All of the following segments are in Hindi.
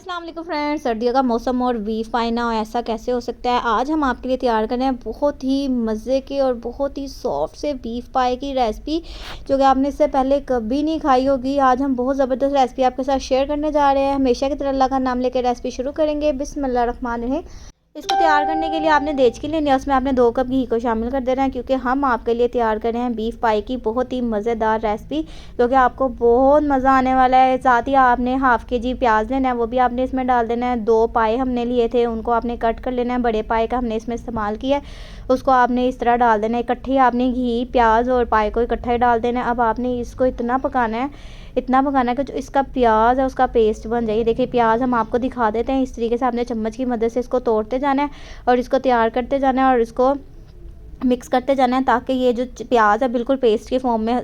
अस्सलाम वालेकुम फ्रेंड्स। सर्दियों का मौसम और बीफ पाई ना हो ऐसा कैसे हो सकता है। आज हम आपके लिए तैयार कर रहे हैं बहुत ही मज़े की और बहुत ही सॉफ्ट से बीफ पाई की रेसिपी, जो कि आपने इससे पहले कभी नहीं खाई होगी। आज हम बहुत ज़बरदस्त रेसिपी आपके साथ शेयर करने जा रहे हैं। हमेशा की तरह अल्लाह का नाम लेकर रेसिपी शुरू करेंगे। बिस्मिल्लाह रहमान रहीम। इसको तैयार करने के लिए आपने देचकी लेनी है, उसमें आपने 2 कप घी को शामिल कर देना है, क्योंकि हम आपके लिए तैयार कर रहे हैं बीफ पाई की बहुत ही मज़ेदार रेसिपी, क्योंकि आपको बहुत मज़ा आने वाला है। साथ ही आपने हाफ़ kg प्याज लेना है, वो भी आपने इसमें डाल देना है। 2 पाए हमने लिए थे, उनको आपने कट कर लेना है। बड़े पाए का हमने इसमें इस्तेमाल किया है, उसको आपने इस तरह डाल देना है। इकट्ठे आपने घी, प्याज और पाए को इकट्ठा ही डाल देना है। अब आपने इसको इतना पकाना है कि जो इसका प्याज है उसका पेस्ट बन जाए। देखिए प्याज हम आपको दिखा देते हैं। इस तरीके से आपने चम्मच की मदद से इसको तोड़ते जाना है और इसको तैयार करते जाना है और इसको मिक्स करते जाना है, ताकि ये जो प्याज है बिल्कुल पेस्ट के फॉर्म में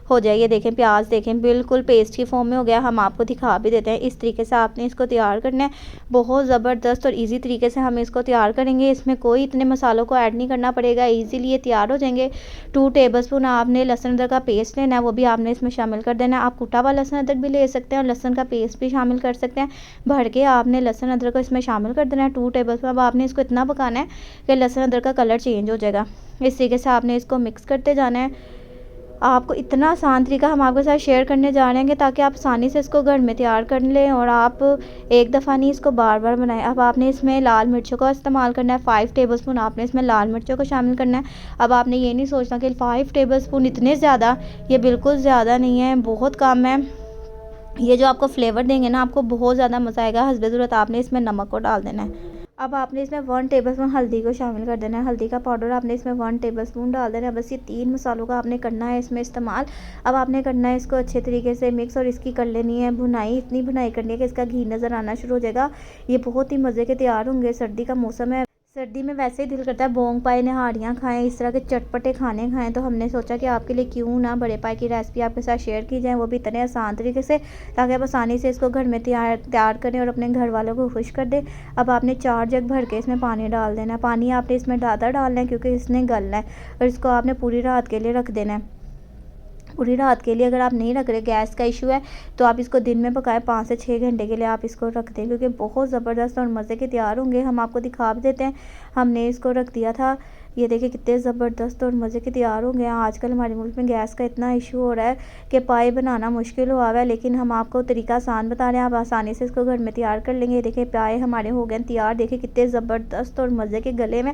हो जाए। ये देखें प्याज देखें बिल्कुल पेस्ट की फॉर्म में हो गया। हम आपको दिखा भी देते हैं। इस तरीके से आपने इसको तैयार करना है। बहुत ज़बरदस्त और इजी तरीके से हम इसको तैयार करेंगे। इसमें कोई इतने मसालों को ऐड नहीं करना पड़ेगा, इजीली ये तैयार हो जाएंगे। 2 टेबलस्पून आपने लहसुन अदरक का पेस्ट लेना है, वो भी आपने इसमें शामिल कर देना है। आप कुटा हुआ लहसुन अदरक भी ले सकते हैं और लहसुन का पेस्ट भी शामिल कर सकते हैं। भर के आपने लहसुन अदरक को इसमें शामिल कर देना है 2 टेबलस्पून। अब आपने इसको इतना पकाना है कि लहसुन अदरक का कलर चेंज हो जाएगा। इस तरीके से आपने इसको मिक्स करते जाना है। आपको इतना आसान तरीका हम आपके साथ शेयर करने जा रहे हैं ताकि आप आसानी से इसको घर में तैयार कर लें और आप एक दफ़ा नहीं इसको बार बार बनाएं। अब आपने इसमें लाल मिर्चों का इस्तेमाल करना है। 5 टेबलस्पून आपने इसमें लाल मिर्चों को शामिल करना है। अब आपने ये नहीं सोचना कि 5 टेबलस्पून इतने ज़्यादा, ये बिल्कुल ज़्यादा नहीं है, बहुत कम है। ये जो आपको फ्लेवर देंगे ना, आपको बहुत ज़्यादा मज़ा आएगा। हस्बे ज़रूरत आपने इसमें नमक को डाल देना है। अब आपने इसमें 1 टेबलस्पून हल्दी को शामिल कर देना है। हल्दी का पाउडर आपने इसमें 1 टेबलस्पून डाल देना है। बस ये 3 मसालों का आपने करना है इसमें इस्तेमाल। अब आपने करना है इसको अच्छे तरीके से मिक्स और इसकी कर लेनी है भुनाई। इतनी भुनाई करनी है कि इसका घी नज़र आना शुरू हो जाएगा। ये बहुत ही मज़े के तैयार होंगे। सर्दी का मौसम है, सर्दी में वैसे ही दिल करता है बोंग पाए निहारियाँ खाएं, इस तरह के चटपटे खाने खाएं। तो हमने सोचा कि आपके लिए क्यों ना बड़े पाए की रेसिपी आपके साथ शेयर की जाए, वो भी इतने आसान तरीके से, ताकि आप आसानी से इसको घर में तैयार करें और अपने घर वालों को खुश कर दें। अब आपने 4 जग भर के इसमें पानी डाल देना है। पानी आपने इसमें ज़्यादा डालना है क्योंकि इसने गलना है और इसको आपने पूरी रात के लिए रख देना है। पूरी रात के लिए अगर आप नहीं रख रहे, गैस का इशू है, तो आप इसको दिन में पकाएं। 5 से 6 घंटे के लिए आप इसको रख दें, क्योंकि बहुत ज़बरदस्त और मज़े के तैयार होंगे। हम आपको दिखा भी देते हैं। हमने इसको रख दिया था, ये देखिए कितने ज़बरदस्त और मज़े के तैयार होंगे। आजकल हमारे मुल्क में गैस का इतना इशू हो रहा है कि पाए बनाना मुश्किल हुआ हुआ है, लेकिन हम आपको तरीका आसान बता रहे हैं। आप आसानी से इसको घर में तैयार कर लेंगे। देखिए पाए हमारे हो गए तैयार। देखिए कितने ज़बरदस्त और मज़े के गले में।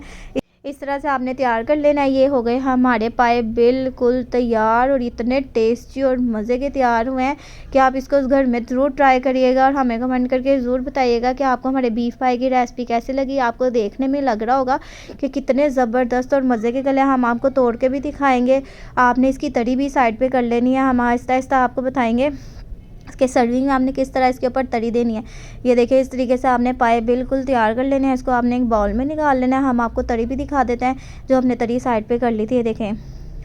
इस तरह से आपने तैयार कर लेना है। ये हो गए हमारे पाए बिल्कुल तैयार और इतने टेस्टी और मज़े के तैयार हुए हैं कि आप इसको घर में ज़रूर ट्राई करिएगा और हमें कमेंट करके ज़रूर बताइएगा कि आपको हमारे बीफ पाए की रेसिपी कैसी लगी। आपको देखने में लग रहा होगा कि कितने ज़बरदस्त और मज़े के गले। हम आपको तोड़ के भी दिखाएंगे। आपने इसकी तरी भी साइड पे कर लेनी है। हम आहिस्ता आहिस्ता आपको बताएंगे इसके सर्विंग में आपने किस तरह इसके ऊपर तरी देनी है। ये देखिए इस तरीके से आपने पाए बिल्कुल तैयार कर लेने हैं। इसको आपने एक बाउल में निकाल लेना है। हम आपको तरी भी दिखा देते हैं जो हमने तरी साइड पे कर ली थी। ये देखें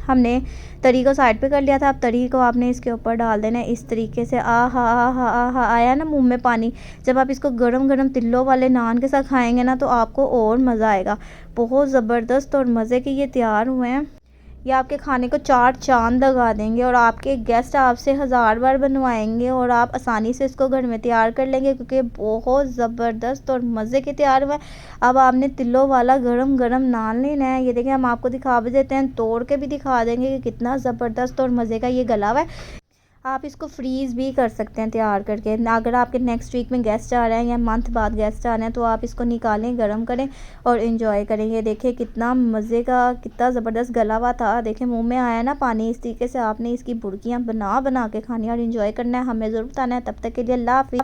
हमने तरी को साइड पे कर लिया था। अब तरी को आपने इसके ऊपर डाल देना है इस तरीके से। आ आया ना मुंह में पानी। जब आप इसको गरम गरम तिल्लों वाले नान के साथ खाएंगे ना, तो आपको और मज़ा आएगा। बहुत ज़बरदस्त और मज़े के ये तैयार हुए हैं। ये आपके खाने को 4 चांद लगा देंगे और आपके गेस्ट आपसे 1000 बार बनवाएंगे और आप आसानी से इसको घर में तैयार कर लेंगे, क्योंकि बहुत ज़बरदस्त और मज़े के तैयार हुए। अब आपने तिलों वाला गरम गरम नान लेना है। ये देखिए हम आपको दिखा भी देते हैं, तोड़ के भी दिखा देंगे कि कितना ज़बरदस्त और मज़े का ये गला हुआ है। आप इसको फ्रीज़ भी कर सकते हैं तैयार करके। अगर आपके नेक्स्ट वीक में गेस्ट आ रहे हैं या मंथ बाद गेस्ट आ रहे हैं, तो आप इसको निकालें, गर्म करें और इन्जॉय करें। ये देखिए कितना मज़े का, कितना ज़बरदस्त गला हुआ था। देखिए मुंह में आया ना पानी। इस तरीके से आपने इसकी बुर्कियाँ बना बना के खानी और इन्जॉय करना है। हमें ज़रूर बताना है। तब तक के लिए अल्लाह हाफ़िज़।